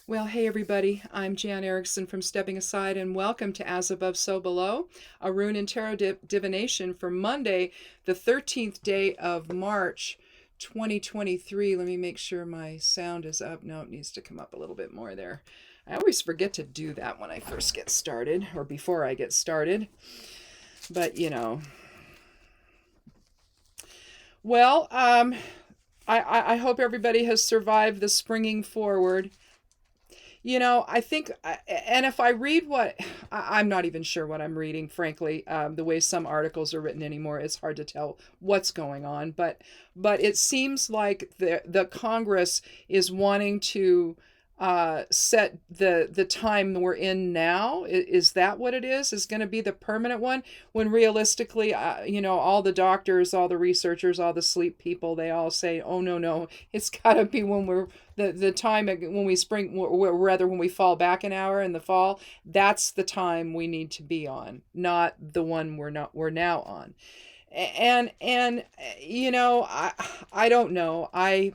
Well, hey everybody, I'm Jan Erickson from Stepping Aside, and welcome to As Above, So Below, a rune and tarot divination for Monday, the 13th day of March, 2023. Let me make sure my sound is up. No, it needs to come up a little bit more there. I always forget to do that when I first get started, or before I get started, but Well, I hope everybody has survived the springing forward. I think, and if I read I'm not even sure what I'm reading, frankly. The way some articles are written anymore, it's hard to tell what's going on. But it seems like the Congress is wanting to set the time we're in now. Is that what it is going to be the permanent one? When realistically, all the doctors, all the researchers, all the sleep people, they all say, oh, no, it's got to be when we're the time when we spring, or rather when we fall back an hour in the fall. That's the time we need to be on, not the one we're now on. And I don't know. I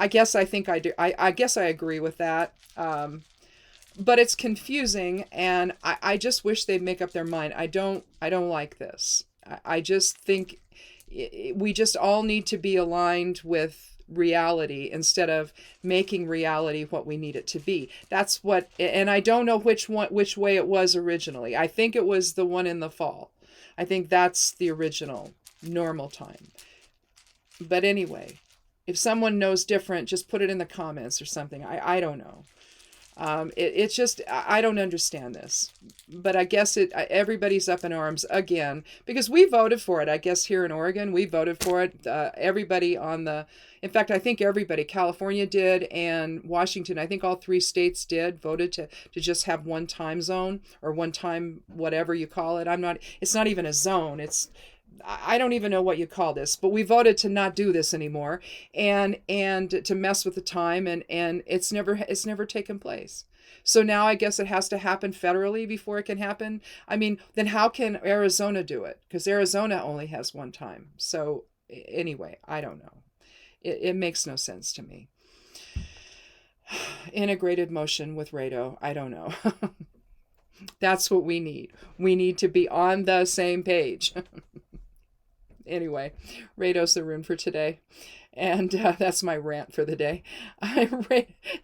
guess I think I do. I guess I agree with that. But it's confusing, and I just wish they'd make up their mind. I don't like this. I just think we just all need to be aligned with reality instead of making reality what we need it to be. That's what, and I don't know which way it was originally. I think it was the one in the fall. I think that's the original normal time. But anyway, if someone knows different, just put it in the comments or something. I don't know. It's just, I don't understand this. But I guess everybody's up in arms again because we voted for it. I guess here in Oregon, we voted for it. Everybody in fact, I think everybody, California did, and Washington, I think all three states voted to just have one time zone, or one time, whatever you call it. It's not even a zone. I don't even know what you call this, but we voted to not do this anymore, and to mess with the time, and it's never taken place. So now I guess it has to happen federally before it can happen. I mean, then how can Arizona do it? Because Arizona only has one time. So anyway, I don't know. It makes no sense to me. Integrated motion with Rado. I don't know. That's what we need. We need to be on the same page. Anyway, Rado's the rune for today. And that's my rant for the day.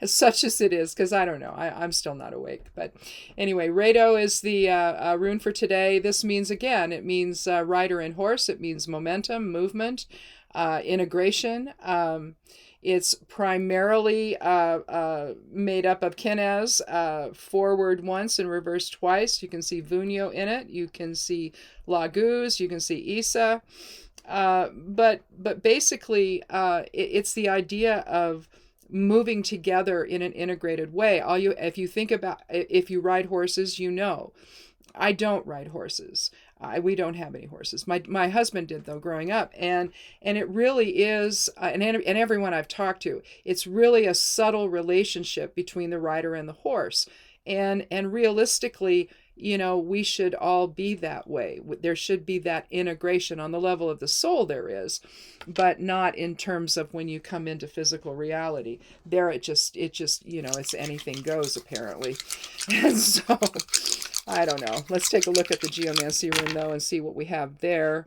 Such as it is, because I don't know. I'm still not awake. But anyway, Rado is the rune for today. This means, again, it means rider and horse. It means momentum, movement, integration. It's primarily made up of Kenaz, forward once and reverse twice. You can see Vunio in it. You can see Laguz. You can see Isa. But basically, it's the idea of moving together in an integrated way. If you ride horses, I don't ride horses. We don't have any horses. My husband did, though, growing up, and it really is, and everyone I've talked to, it's really a subtle relationship between the rider and the horse, and realistically, we should all be that way. There should be that integration on the level of the soul. There is, but not in terms of when you come into physical reality. There, it just it's anything goes apparently, and so. I don't know. Let's take a look at the Geomancy rune, though, and see what we have there.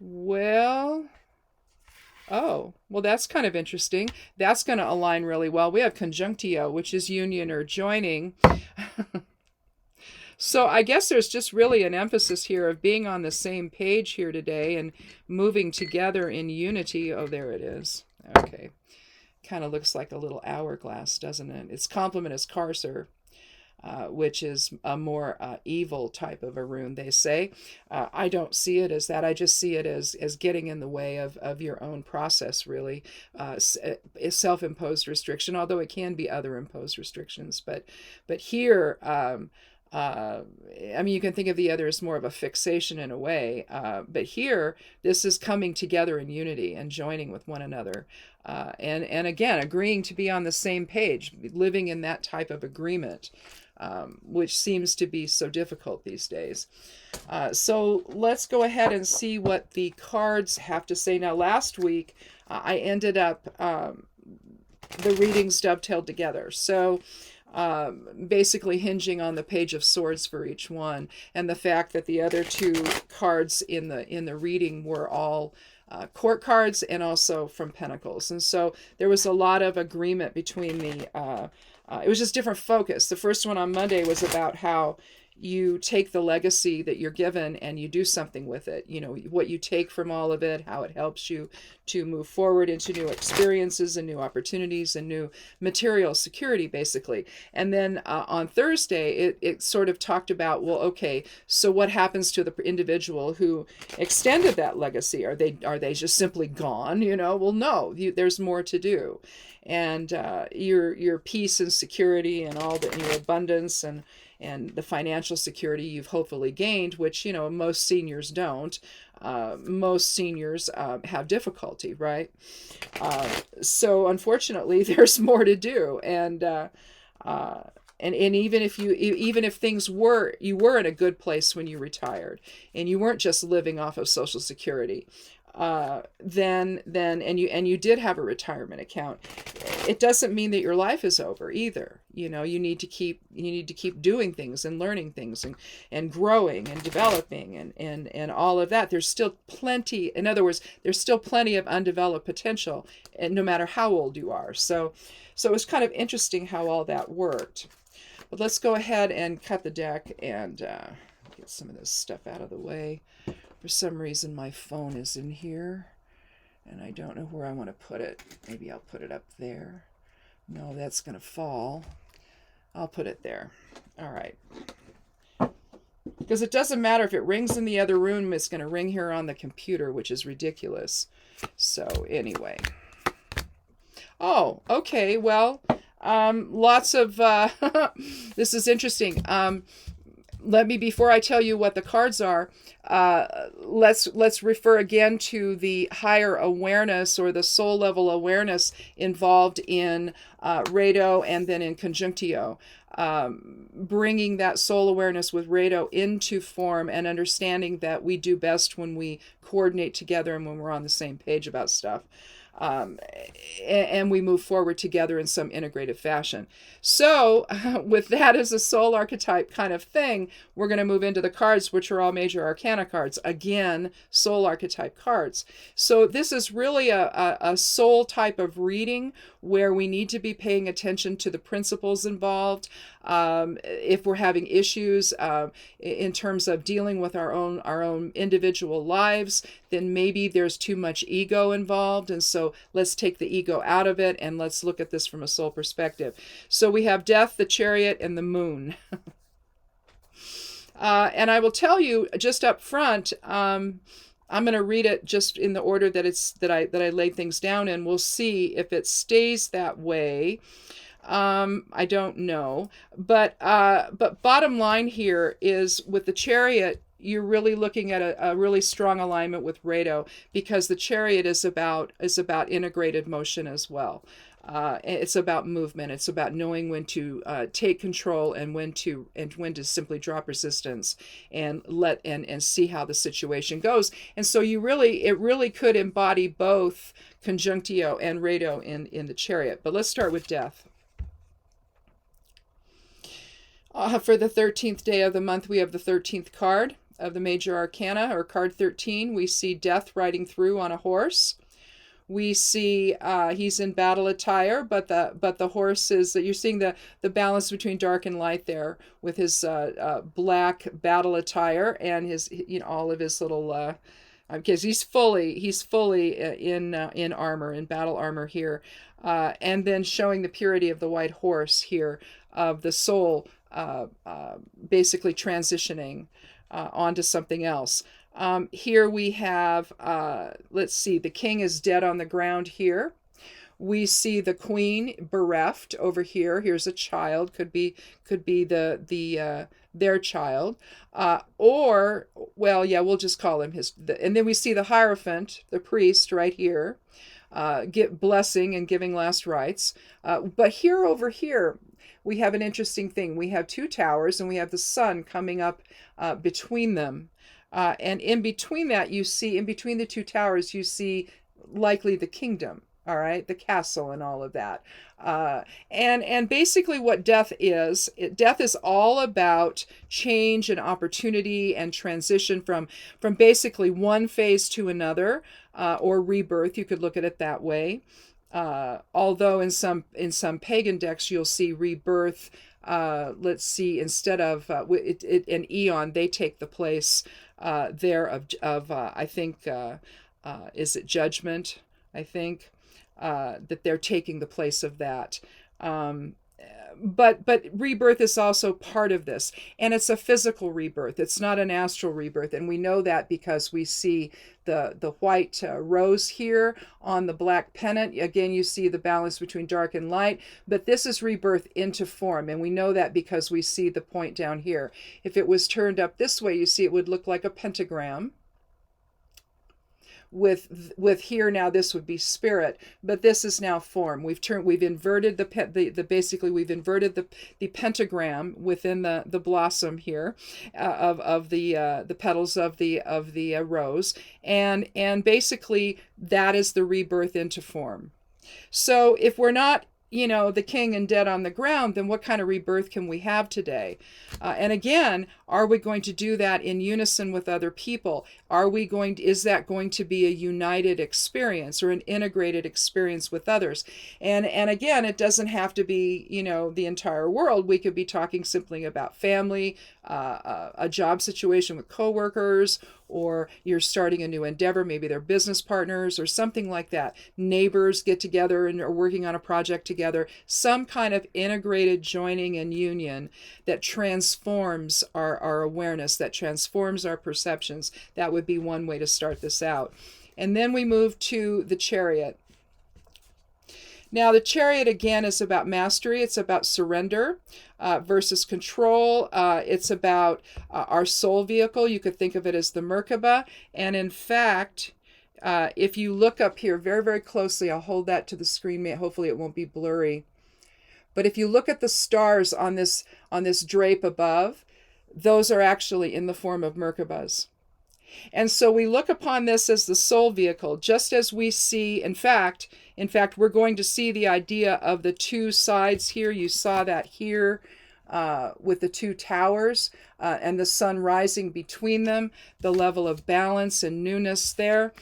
Well, that's kind of interesting. That's going to align really well. We have conjunctio, which is union or joining. So I guess there's just really an emphasis here of being on the same page here today and moving together in unity. Oh, there it is. Okay. Kind of looks like a little hourglass, doesn't it? Its complement is Carcer. Which is a more evil type of a rune, they say. I don't see it as that. I just see it as getting in the way of your own process, really. Self-imposed restriction, although it can be other imposed restrictions. But here, you can think of the other as more of a fixation in a way. But here, this is coming together in unity and joining with one another. And again, agreeing to be on the same page, living in that type of agreement. Which seems to be so difficult these days. So let's go ahead and see what the cards have to say. Now, last week, I ended up the readings dovetailed together. So basically hinging on the Page of Swords for each one, and the fact that the other two cards in the reading were all court cards and also from Pentacles. And so there was a lot of agreement between it was just different focus. The first one on Monday was about how you take the legacy that you're given and you do something with it. You know, what you take from all of it, how it helps you to move forward into new experiences and new opportunities and new material security, basically. And then on Thursday, it sort of talked about, well, okay, so what happens to the individual who extended that legacy? Are they just simply gone? You know, well, no, there's more to do. And your peace and security and all that, your abundance and the financial security you've hopefully gained, which, you know, most seniors don't. Most seniors have difficulty, right? So unfortunately, there's more to do. And even if things you were in a good place when you retired and you weren't just living off of Social Security, then you did have a retirement account, it doesn't mean that your life is over either. You know, you need to keep doing things and learning things and growing and developing and all of that. There's still plenty, in other words, there's still plenty of undeveloped potential, and no matter how old you are. So it was kind of interesting how all that worked. But let's go ahead and cut the deck and get some of this stuff out of the way. For some reason, my phone is in here, and I don't know where I want to put it. Maybe I'll put it up there. No, that's going to fall. I'll put it there. All right. Because it doesn't matter if it rings in the other room, it's going to ring here on the computer, which is ridiculous. So anyway. Oh, okay. Well, lots of... this is interesting. Before I tell you what the cards are, let's refer again to the higher awareness or the soul level awareness involved in Rado and then in Conjunctio. Bringing that soul awareness with Rado into form and understanding that we do best when we coordinate together and when we're on the same page about stuff. And we move forward together in some integrated fashion. So with that as a soul archetype kind of thing, we're going to move into the cards, which are all major arcana cards. Again, soul archetype cards. So this is really a soul type of reading where we need to be paying attention to the principles involved. If we're having issues in terms of dealing with our own individual lives, then maybe there's too much ego involved. And so let's take the ego out of it and let's look at this from a soul perspective. So we have Death, the Chariot, and the Moon. And I will tell you just up front, I'm going to read it just in the order that I laid things down, and we'll see if it stays that way. I don't know, but bottom line here is with the Chariot, you're really looking at a really strong alignment with Rado, because the Chariot is about integrated motion as well. It's about movement. It's about knowing when to take control and when to simply drop resistance and see how the situation goes. And so it really could embody both Conjunctio and Rado in the Chariot. But let's start with Death. For the 13th day of the month, we have the 13th card of the Major Arcana, or card 13. We see Death riding through on a horse. We see he's in battle attire, but the horse is, you're seeing the balance between dark and light there with his black battle attire and his, all of his little, because he's fully in armor, in battle armor here, and then showing the purity of the white horse here, of the soul basically transitioning onto something else. Here we have, let's see, the king is dead on the ground here. We see the queen bereft over here. Here's a child, could be their child, we'll just call him and then we see the Hierophant, the priest, right here, blessing and giving last rites. But over here, we have an interesting thing. We have two towers, and we have the sun coming up between them. And in between that, in between the two towers, you see likely the kingdom. all right, the castle and all of that. And basically what death is, death is all about change and opportunity and transition from basically one phase to another, or rebirth. You could look at it that way. Although in some pagan decks you'll see rebirth. Let's see, instead of an eon, they take the place there of I think is it judgment? I think that they're taking the place of that. But rebirth is also part of this, and it's a physical rebirth. It's not an astral rebirth, and we know that because we see the white rose here on the black pennant. Again, you see the balance between dark and light, but this is rebirth into form, and we know that because we see the point down here. If it was turned up this way, you see it would look like a pentagram. With here now, this would be spirit, but this is now form. We've inverted basically we've inverted the pentagram within the blossom here, of the petals of the rose, and basically that is the rebirth into form. So if we're not, the king and dead on the ground, then what kind of rebirth can we have today? And again, are we going to do that in unison with other people? Is that going to be a united experience or an integrated experience with others? And again, it doesn't have to be, the entire world. We could be talking simply about family, a job situation with coworkers, or you're starting a new endeavor, maybe they're business partners or something like that. Neighbors get together and are working on a project together. Some kind of integrated joining and union that transforms our awareness, that transforms our perceptions. That would be one way to start this out. And then we move to the chariot. Now, the chariot, again, is about mastery. It's about surrender versus control. It's about our soul vehicle. You could think of it as the Merkaba. And in fact, if you look up here very, very closely, I'll hold that to the screen. Hopefully it won't be blurry. But if you look at the stars on this drape above, those are actually in the form of Merkabas. And so we look upon this as the soul vehicle, just as we see, in fact, we're going to see the idea of the two sides here. You saw that here with the two towers and the sun rising between them, the level of balance and newness there.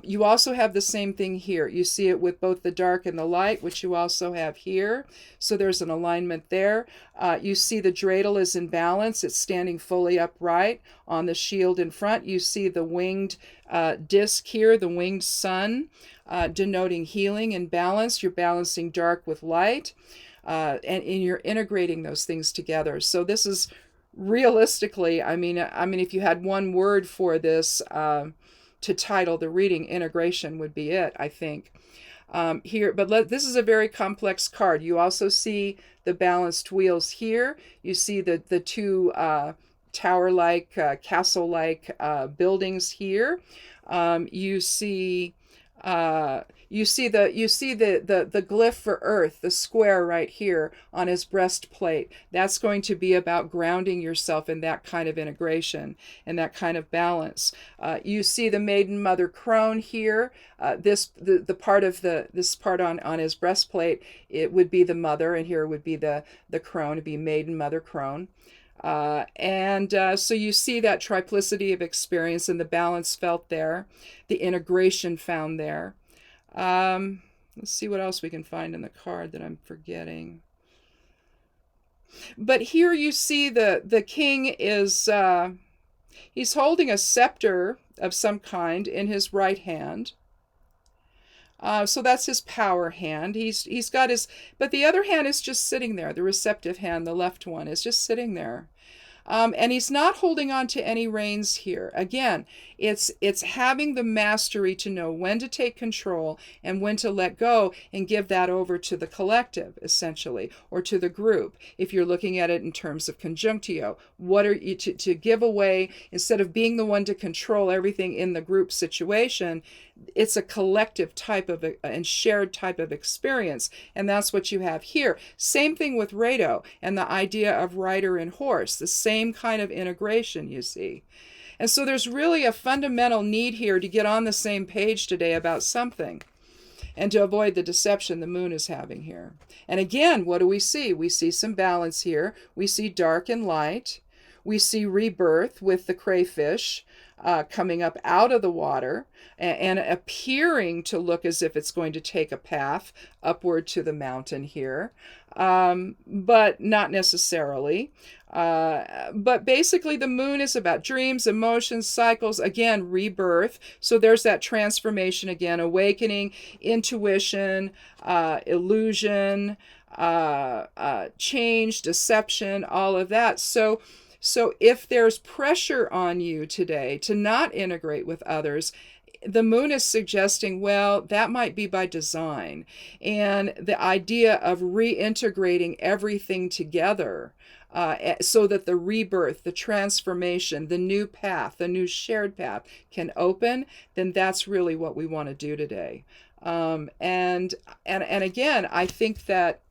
You also have the same thing here. You see it with both the dark and the light, which you also have here. So there's an alignment there. You see the dreidel is in balance. It's standing fully upright on the shield in front. You see the winged disc here, the winged sun, denoting healing and balance. You're balancing dark with light. And you're integrating those things together. So this is realistically, I mean, if you had one word for this to title the reading, integration would be it, I think. Here, but this is a very complex card. You also see the balanced wheels here. You see the two tower-like, castle-like buildings here. You see the glyph for earth, the square right here on his breastplate. That's going to be about grounding yourself in that kind of integration and that kind of balance. You see the maiden mother crone here. This part on his breastplate, it would be the mother, and here would be the crone, it'd be maiden mother crone. So you see that triplicity of experience and the balance felt there, the integration found there. Let's see what else we can find in the card that I'm forgetting. But here you see the king is, he's holding a scepter of some kind in his right hand. So that's his power hand. He's got his, but the other hand is just sitting there. The receptive hand, the left one, is just sitting there. And he's not holding on to any reins here. Again, it's having the mastery to know when to take control and when to let go and give that over to the collective, essentially, or to the group. If you're looking at it in terms of conjunctio, what are you to give away, instead of being the one to control everything in the group situation? It's a collective type of and shared type of experience, and that's what you have here. Same thing with Rado and the idea of rider and horse, the same kind of integration you see. And so there's really a fundamental need here to get on the same page today about something. and to avoid the deception the moon is having here. And again, what do we see? We see some balance here. We see dark and light. We see rebirth with the crayfish coming up out of the water and appearing to look as if it's going to take a path upward to the mountain here, but not necessarily. But basically the moon is about dreams, emotions, cycles, again, rebirth. So there's that transformation again, awakening, intuition, illusion, change, deception, all of that. So if there's pressure on you today to not integrate with others, the moon is suggesting, well, that might be by design. And the idea of reintegrating everything together so that the rebirth, the transformation, the new path, the new shared path can open, then that's really what we want to do today. And again, I think that,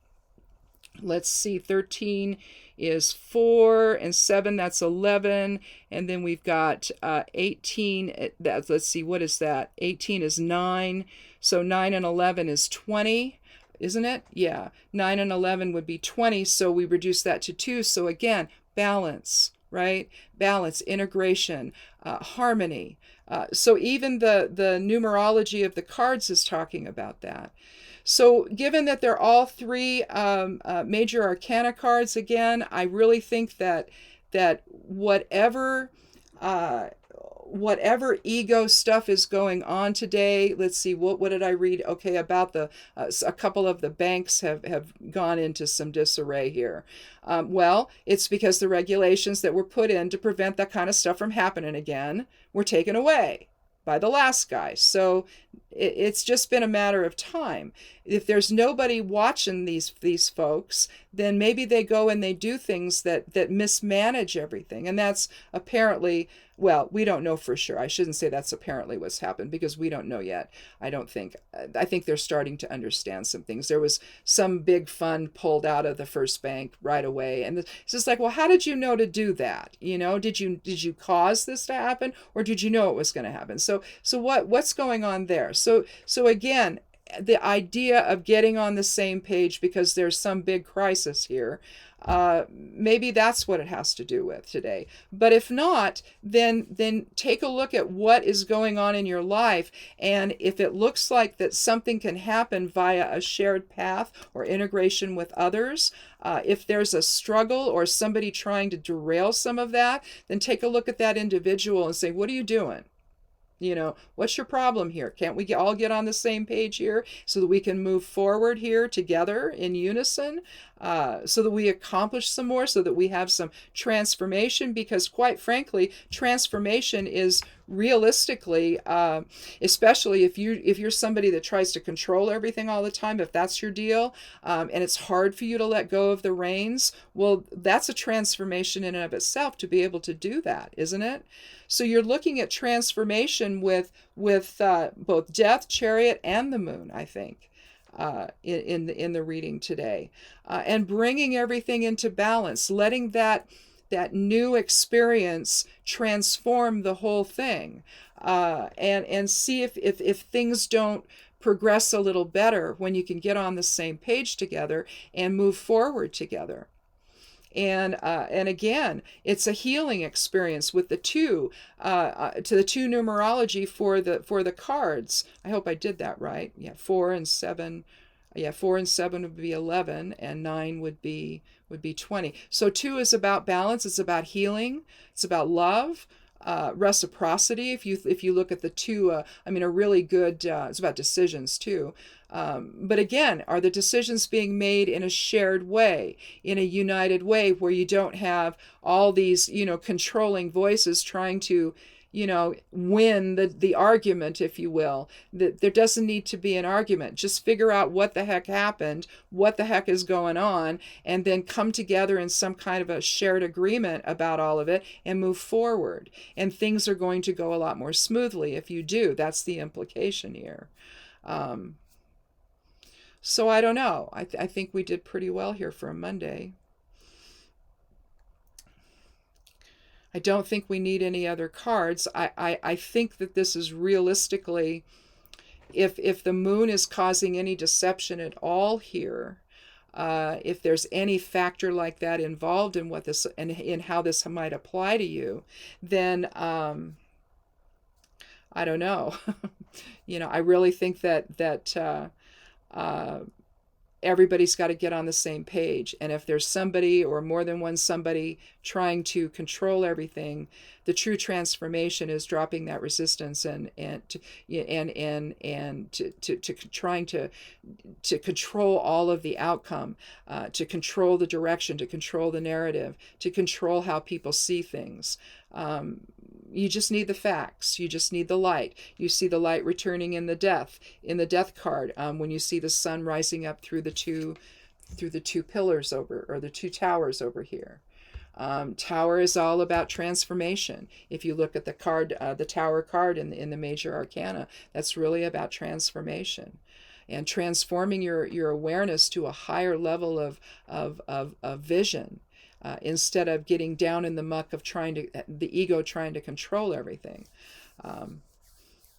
let's see, 13 is 4 and 7, that's 11, and then we've got 18, let's see, what is that? 18 is 9, so 9 and 11 is 20, isn't it? Yeah, 9 and 11 would be 20, so we reduce that to 2. So again, balance, right? Balance, integration, harmony. So even the numerology of the cards is talking about that. So given that they're all three major arcana cards, again, I really think that whatever ego stuff is going on today, let's see, what did I read? Okay, about a couple of the banks have gone into some disarray here. Well, it's because the regulations that were put in to prevent that kind of stuff from happening again were taken away by the last guy. So it's just been a matter of time. If there's nobody watching these folks, then maybe they go and they do things that mismanage everything. And that's apparently, well, we don't know for sure. I shouldn't say that's apparently what's happened, because we don't know yet. I think they're starting to understand some things. There was some big fund pulled out of the first bank right away. And it's just like, well, how did you know to do that? You know, did you cause this to happen, or did you know it was going to happen? So what's going on there? So again, the idea of getting on the same page because there's some big crisis here, maybe that's what it has to do with today. But if not, then take a look at what is going on in your life, and if it looks like that something can happen via a shared path or integration with others, if there's a struggle or somebody trying to derail some of that, then take a look at that individual and say, what are you doing? You know, what's your problem here? Can't we all get on the same page here so that we can move forward here together in unison, so that we accomplish some more, so that we have some transformation? Because quite frankly, transformation is realistically, especially if you're somebody that tries to control everything all the time, if that's your deal, and it's hard for you to let go of the reins, well, that's a transformation in and of itself to be able to do that, isn't it? So you're looking at transformation with both Death, Chariot, and the Moon, I think, in the reading today, and bringing everything into balance, letting that new experience transform the whole thing, and see if things don't progress a little better when you can get on the same page together and move forward together. And again, it's a healing experience with the two, to the two numerology for the cards. I hope I did that right. Yeah, 4 and 7. Yeah, 4 and 7 would be 11, and 9 would be 20. So 2 is about balance. It's about healing. It's about love. Reciprocity. If you look at the 2, a really good. It's about decisions too. But again, are the decisions being made in a shared way, in a united way, where you don't have all these, controlling voices trying to, win the argument, if you will? That there doesn't need to be an argument. Just figure out what the heck happened, what the heck is going on, and then come together in some kind of a shared agreement about all of it and move forward. And things are going to go a lot more smoothly if you do. That's the implication here. So I don't know. I think we did pretty well here for a Monday. I don't think we need any other cards. I think that this is realistically If the moon is causing any deception at all here, if there's any factor like that involved in what this and in how this might apply to you, then I don't know. I really think that everybody's got to get on the same page. And if there's somebody or more than one somebody trying to control everything, the true transformation is dropping that resistance and trying to control all of the outcome, to control the direction, to control the narrative, to control how people see things. You just need the facts. You just need the light. You see the light returning in the death card, when you see the sun rising up through the two pillars over, or the two towers over here. Tower is all about transformation. If you look at the card, the tower card in the major arcana, that's really about transformation and transforming your awareness to a higher level of vision. Instead of getting down in the muck of the ego trying to control everything.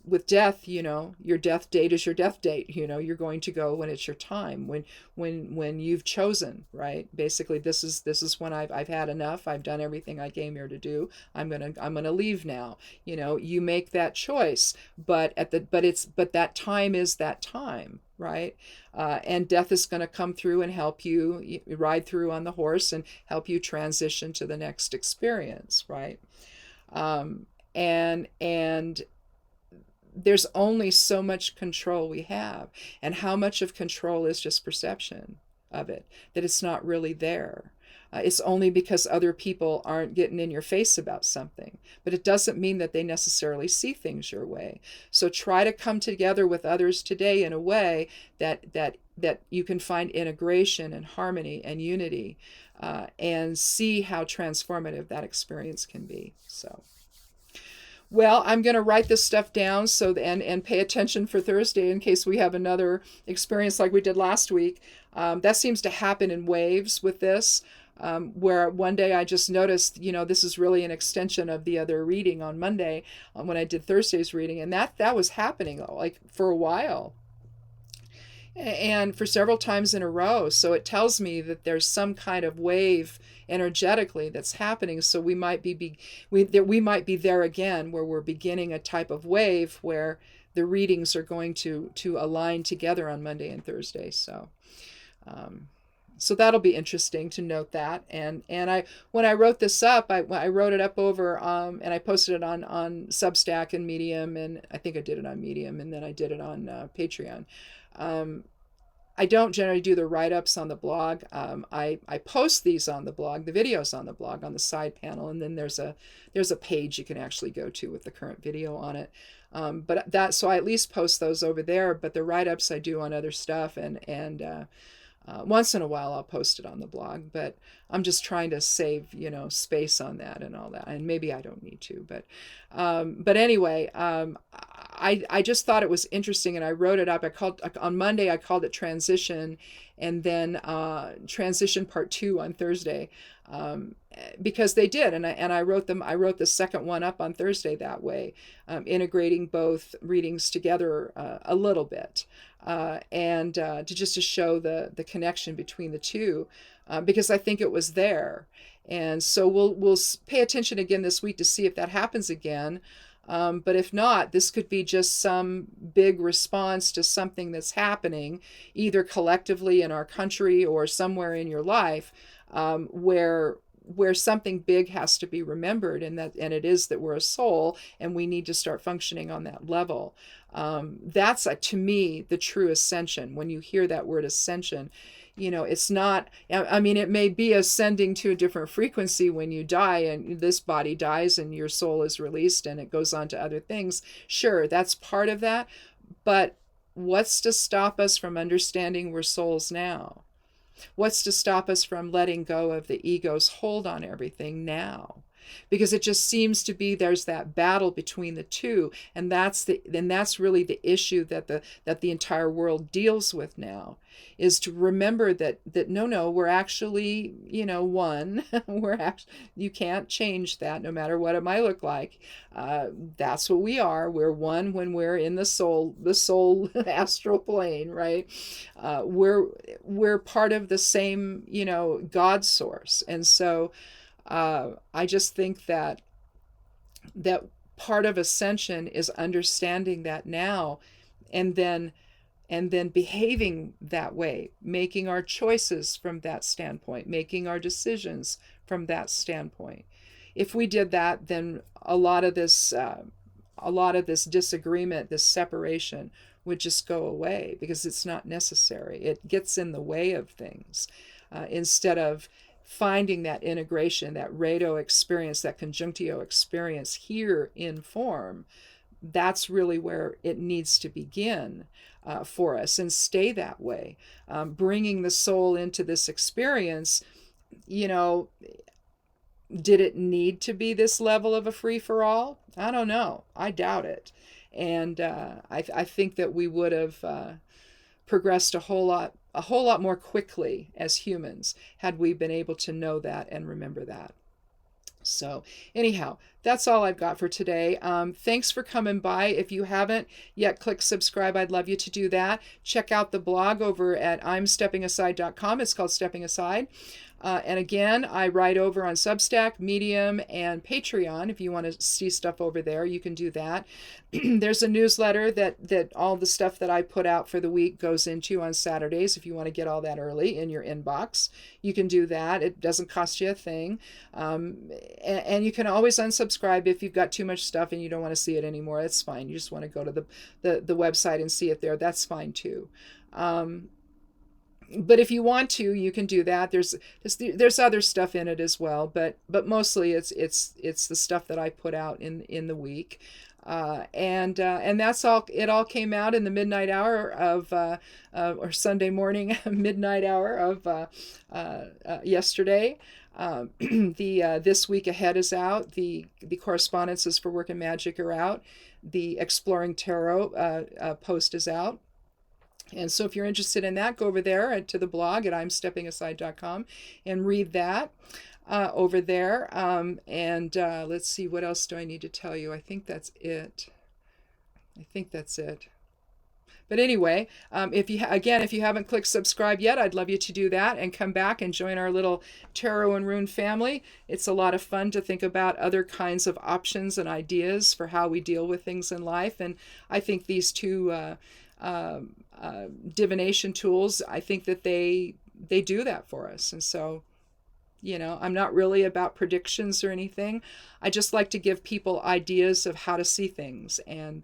With death, your death date is your death date. You're going to go when it's your time, when you've chosen, right? Basically, this is when I've had enough. I've done everything I came here to do. I'm gonna leave now. You make that choice, but that time is that time, right? And death is going to come through and help you ride through on the horse and help you transition to the next experience, right? And there's only so much control we have, and how much of control is just perception of it, that it's not really there. It's only because other people aren't getting in your face about something, but it doesn't mean that they necessarily see things your way. So try to come together with others today in a way that you can find integration and harmony and unity, and see how transformative that experience can be. So, well, I'm going to write this stuff down and pay attention for Thursday in case we have another experience like we did last week. That seems to happen in waves with this. Where one day I just noticed, this is really an extension of the other reading on Monday, when I did Thursday's reading, and that was happening like for a while, and for several times in a row. So it tells me that there's some kind of wave energetically that's happening. So we might be there again, where we're beginning a type of wave where the readings are going to align together on Monday and Thursday. So that'll be interesting to note that. And when I wrote this up, I wrote it up over, and I posted it on Substack and Medium, and I think I did it on Medium, and then I did it on Patreon. I don't generally do the write-ups on the blog. I post these on the blog, the videos on the blog on the side panel, and then there's a page you can actually go to with the current video on it. So I at least post those over there, but the write-ups I do on other stuff, and once in a while I'll post it on the blog, but I'm just trying to save, space on that and all that. And maybe I don't need to, but anyway, I just thought it was interesting, and I wrote it up. On Monday, I called it transition, and then transition part 2 on Thursday, because they did. And I wrote the second one up on Thursday that way, integrating both readings together a little bit. And to show the connection between the two, because I think it was there. And so we'll pay attention again this week to see if that happens again. But if not, this could be just some big response to something that's happening, either collectively in our country or somewhere in your life, where something big has to be remembered, and it is that we're a soul and we need to start functioning on that level. That's to me the true ascension. When you hear that word ascension, it's not, it may be ascending to a different frequency when you die and this body dies and your soul is released and it goes on to other things. Sure, that's part of that. But what's to stop us from understanding we're souls now? What's to stop us from letting go of the ego's hold on everything now? because it just seems to be there's that battle between the two, and that's really the issue that the entire world deals with now, is to remember that no, we're actually, one. You can't change that, no matter what it might look like. That's what we are. We're one when we're in the soul astral plane, right? We're part of the same, God source. And so I just think that part of ascension is understanding that now, and then behaving that way, making our choices from that standpoint, making our decisions from that standpoint. If we did that, then a lot of this disagreement, this separation, would just go away, because it's not necessary. It gets in the way of things, instead of finding that integration, that redo experience, that conjunctio experience here in form. That's really where it needs to begin for us, and stay that way. Bringing the soul into this experience, did it need to be this level of a free-for-all? I don't know. I doubt it. And I think that we would have progressed a whole lot more quickly as humans had we been able to know that and remember that. So anyhow, that's all I've got for today. Thanks for coming by. If you haven't yet clicked subscribe, I'd love you to do that. Check out the blog over at imsteppingaside.com. It's called Stepping Aside. And again, I write over on Substack, Medium, and Patreon. If you want to see stuff over there, you can do that. There's a newsletter that all the stuff that I put out for the week goes into on Saturdays. If you want to get all that early in your inbox, you can do that. It doesn't cost you a thing. And you can always unsubscribe if you've got too much stuff and you don't want to see it anymore. That's fine. You just want to go to the website and see it there. That's fine too. But if you want to, you can do that. There's other stuff in it as well, but mostly it's the stuff that I put out in the week, and that's all. It all came out in the midnight hour of or Sunday morning midnight hour of yesterday. The This Week Ahead is out. The correspondences for Work and Magic are out. The Exploring Tarot post is out. And so if you're interested in that, go over there to the blog at imsteppingaside.com and read that over there. Let's see, what else do I need to tell you? I think that's it. But anyway, if you haven't clicked subscribe yet, I'd love you to do that and come back and join our little tarot and rune family. It's a lot of fun to think about other kinds of options and ideas for how we deal with things in life. And I think these two divination tools, I think that they do that for us. And so, I'm not really about predictions or anything. I just like to give people ideas of how to see things, and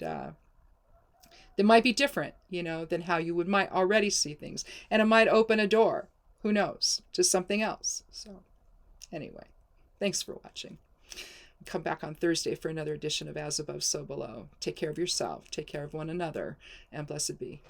they might be different, than how you might already see things, and it might open a door, who knows, to something else. So anyway, thanks for watching. Come back on Thursday for another edition of As Above, So Below. Take care of yourself, take care of one another, and blessed be.